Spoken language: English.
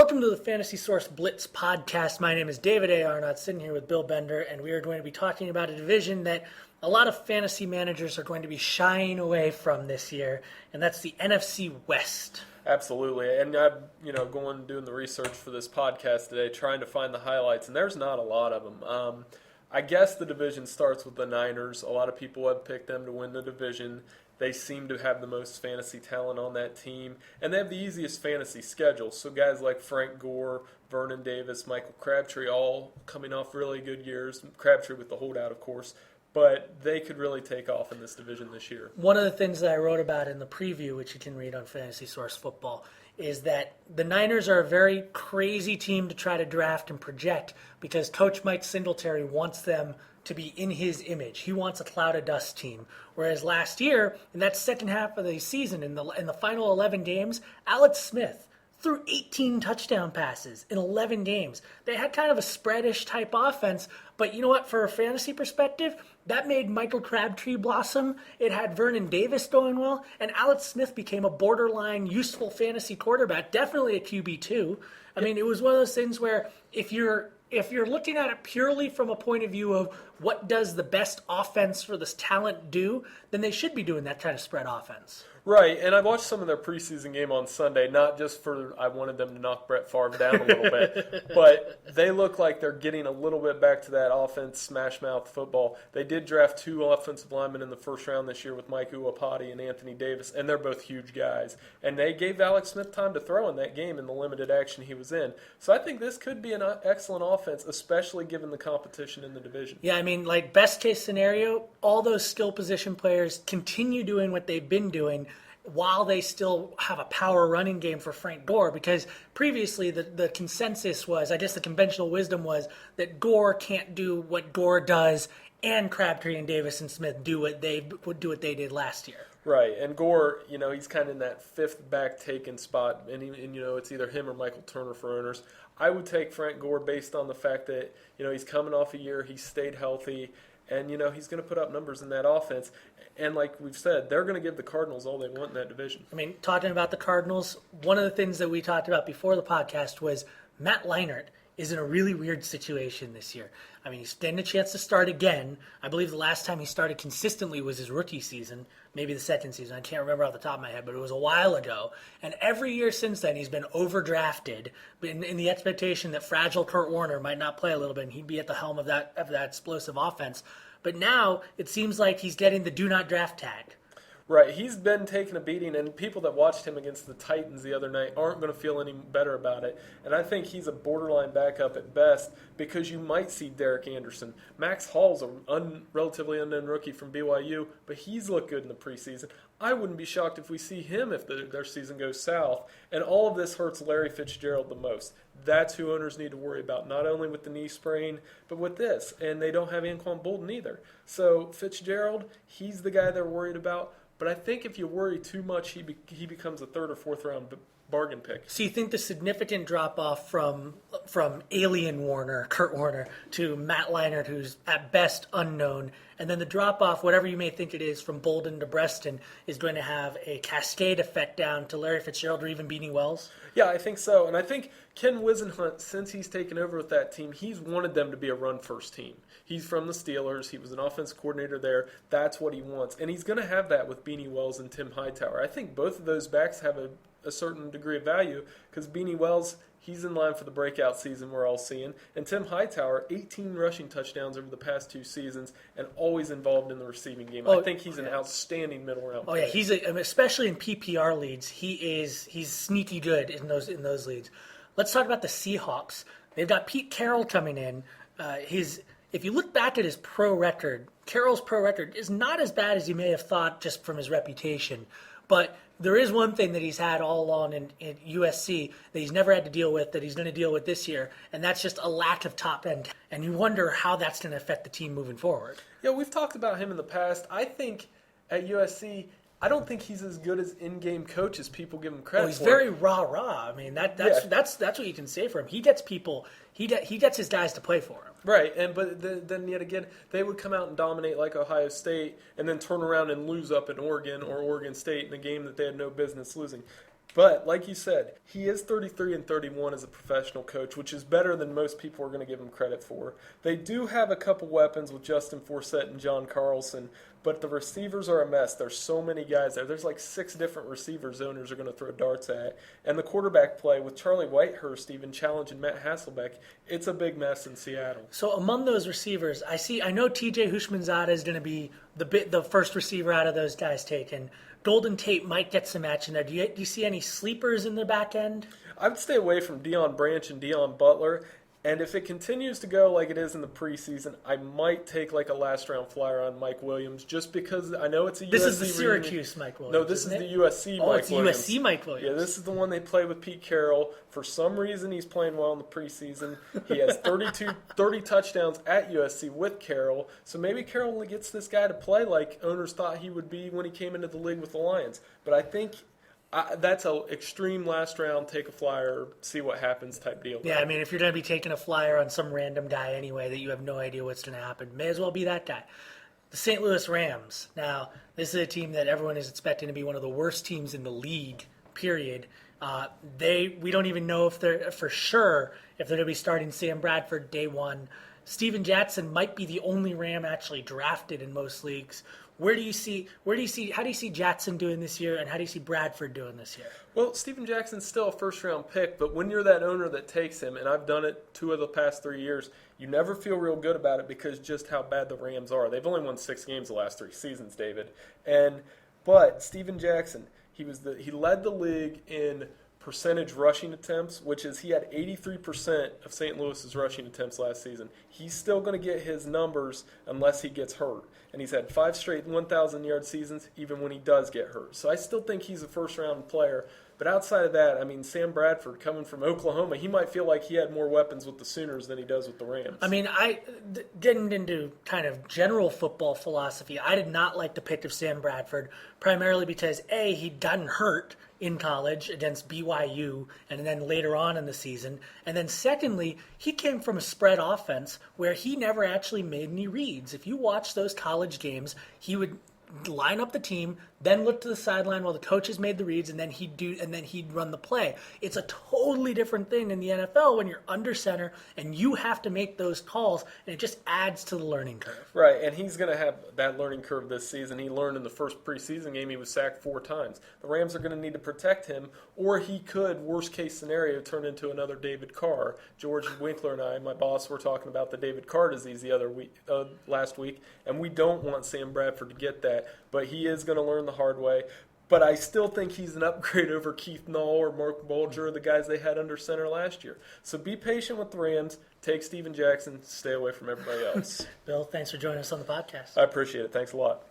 Welcome to the Fantasy Source Blitz podcast. My name is David A. Arnott, sitting here with Bill Bender, and we are going to be talking about a division that a lot of fantasy managers are going to be shying away from this year, and that's the NFC West. Absolutely, and I'm going doing the research for this podcast today, trying to find the highlights, and there's not a lot of them. I guess the division starts with the Niners. A lot of people have picked them to win the division. They seem to have the most fantasy talent on that team, and they have the easiest fantasy schedule. So guys like Frank Gore, Vernon Davis, Michael Crabtree, all coming off really good years. Crabtree with the holdout, of course, but they could really take off in this division this year. One of the things that I wrote about in the preview, which you can read on Fantasy Source Football, is that the Niners are a very crazy team to try to draft and project because Coach Mike Singletary wants them to be in his image. He wants a cloud of dust team. Whereas last year, in that second half of the season, in the final 11 games, Alex Smith threw 18 touchdown passes in 11 games. They had kind of a spreadish type offense, but you know what? For a fantasy perspective, that made Michael Crabtree blossom. It had Vernon Davis going well, and Alex Smith became a borderline useful fantasy quarterback, definitely a QB2. I mean, it was one of those things where if you're looking at it purely from a point of view of what does the best offense for this talent do, then they should be doing that kind of spread offense. Right, and I watched some of their preseason game on Sunday, not just for I wanted them to knock Brett Favre down a little bit, but they look like they're getting a little bit back to that offense, smash-mouth football. They did draft 2 offensive linemen in the first round this year with Mike Uapati and Anthony Davis, and they're both huge guys. And they gave Alex Smith time to throw in that game in the limited action he was in. So I think this could be an excellent offense, especially given the competition in the division. Yeah, I mean, like best case scenario, all those skill position players continue doing what they've been doing while they still have a power running game for Frank Gore, because previously the consensus was, I guess the conventional wisdom was, that Gore can't do what Gore does and Crabtree and Davis and Smith do what they did last year. Right, and Gore, he's kind of in that fifth back taken spot, and it's either him or Michael Turner for owners. I would take Frank Gore based on the fact that, he's coming off a year, he's stayed healthy, and, he's going to put up numbers in that offense. And like we've said, they're going to give the Cardinals all they want in that division. I mean, talking about the Cardinals, one of the things that we talked about before the podcast was Matt Leinart is in a really weird situation this year. I mean, he's getting a chance to start again. I believe the last time he started consistently was his rookie season, maybe the second season. I can't remember off the top of my head, but it was a while ago. And every year since then, he's been overdrafted in the expectation that fragile Kurt Warner might not play a little bit and he'd be at the helm of that explosive offense. But now it seems like he's getting the do not draft tag. Right, he's been taking a beating, and people that watched him against the Titans the other night aren't going to feel any better about it. And I think he's a borderline backup at best because you might see Derek Anderson. Max Hall's a relatively unknown rookie from BYU, but he's looked good in the preseason. I wouldn't be shocked if we see him if their season goes south. And all of this hurts Larry Fitzgerald the most. That's who owners need to worry about, not only with the knee sprain, but with this. And they don't have Anquan Bolden either. So Fitzgerald, he's the guy they're worried about. But I think if you worry too much, he becomes a third or fourth round bargain pick. So you think the significant drop-off from alien Warner, Kurt Warner, to Matt Leinart, who's at best unknown, and then the drop-off, whatever you may think it is, from Bolden to Breston, is going to have a cascade effect down to Larry Fitzgerald or even Beanie Wells? Yeah, I think so. And I think Ken Wisenhunt, since he's taken over with that team, he's wanted them to be a run-first team. He's from the Steelers. He was an offense coordinator there. That's what he wants. And he's going to have that with Beanie Wells and Tim Hightower. I think both of those backs have a certain degree of value because Beanie Wells, he's in line for the breakout season we're all seeing. And Tim Hightower, 18 rushing touchdowns over the past 2 seasons and always involved in the receiving game. I think he's an outstanding middle round player. Yeah, he's especially in PPR leagues, he's sneaky good in those leagues. Let's talk about the Seahawks. They've got Pete Carroll coming in. If you look back at his pro record, Carroll's pro record is not as bad as you may have thought just from his reputation. But there is one thing that he's had all along in USC that he's never had to deal with, that he's going to deal with this year, and that's just a lack of top end. And you wonder how that's going to affect the team moving forward. Yeah, we've talked about him in the past. I think at USC, I don't think he's as good as in-game coach as people give him credit for. He's very rah-rah. I mean, that's what you can say for him. He gets people, he gets his guys to play for him. Right, but then yet again, they would come out and dominate like Ohio State and then turn around and lose up in Oregon or Oregon State in a game that they had no business losing. But like you said, he is 33 and 31 as a professional coach, which is better than most people are going to give him credit for. They do have a couple weapons with Justin Forsett and John Carlson, but the receivers are a mess. There's so many guys there. There's like 6 different receivers owners are going to throw darts at. And the quarterback play with Charlie Whitehurst even challenging Matt Hasselbeck, it's a big mess in Seattle. So among those receivers, I know TJ Hushmanzada is going to be the first receiver out of those guys taken. Golden Tate might get some action there. Do you see any sleepers in the back end? I would stay away from Deion Branch and Deion Butler. And if it continues to go like it is in the preseason, I might take like a last-round flyer on Mike Williams just because I know it's a USC. This is the Syracuse Mike Williams. No, this is the USC Mike Williams. Oh, it's USC Mike Williams. Yeah, this is the one they play with Pete Carroll. For some reason, he's playing well in the preseason. He has 30 touchdowns at USC with Carroll. So maybe Carroll only gets this guy to play like owners thought he would be when he came into the league with the Lions. But I think that's an extreme last round, take a flyer, see what happens type deal. Yeah, I mean, if you're going to be taking a flyer on some random guy anyway that you have no idea what's going to happen, may as well be that guy. The St. Louis Rams. Now, this is a team that everyone is expecting to be one of the worst teams in the league, period. We don't even know if they're for sure if they're going to be starting Sam Bradford day one. Steven Jackson might be the only Ram actually drafted in most leagues. How do you see Jackson doing this year, and how do you see Bradford doing this year? Well, Steven Jackson's still a first-round pick, but when you're that owner that takes him, and I've done it 2 of the past 3 years, you never feel real good about it because just how bad the Rams are. They've only won 6 games the last 3 seasons, David. But Steven Jackson, he led the league in percentage rushing attempts, which is he had 83% of St. Louis's rushing attempts last season. He's still going to get his numbers unless he gets hurt. And he's had 5 straight 1,000-yard seasons even when he does get hurt. So I still think he's a first-round player. But outside of that, I mean, Sam Bradford coming from Oklahoma, he might feel like he had more weapons with the Sooners than he does with the Rams. I mean, getting into kind of general football philosophy, I did not like the pick of Sam Bradford, primarily because, A, he'd gotten hurt in college against BYU and then later on in the season. And then secondly, he came from a spread offense where he never actually made any reads. If you watch those college games, he would line up the team, then look to the sideline while the coaches made the reads, and then he'd run the play. It's a totally different thing in the NFL when you're under center and you have to make those calls, and it just adds to the learning curve. Right, and he's going to have that learning curve this season. He learned in the first preseason game he was sacked 4 times. The Rams are going to need to protect him, or he could, worst case scenario, turn into another David Carr. George Winkler and I, my boss, were talking about the David Carr disease last week, and we don't want Sam Bradford to get that. But he is going to learn the hard way. But I still think he's an upgrade over Keith Null or Mark Bulger, the guys they had under center last year. So be patient with the Rams. Take Steven Jackson. Stay away from everybody else. Bill, thanks for joining us on the podcast. I appreciate it. Thanks a lot.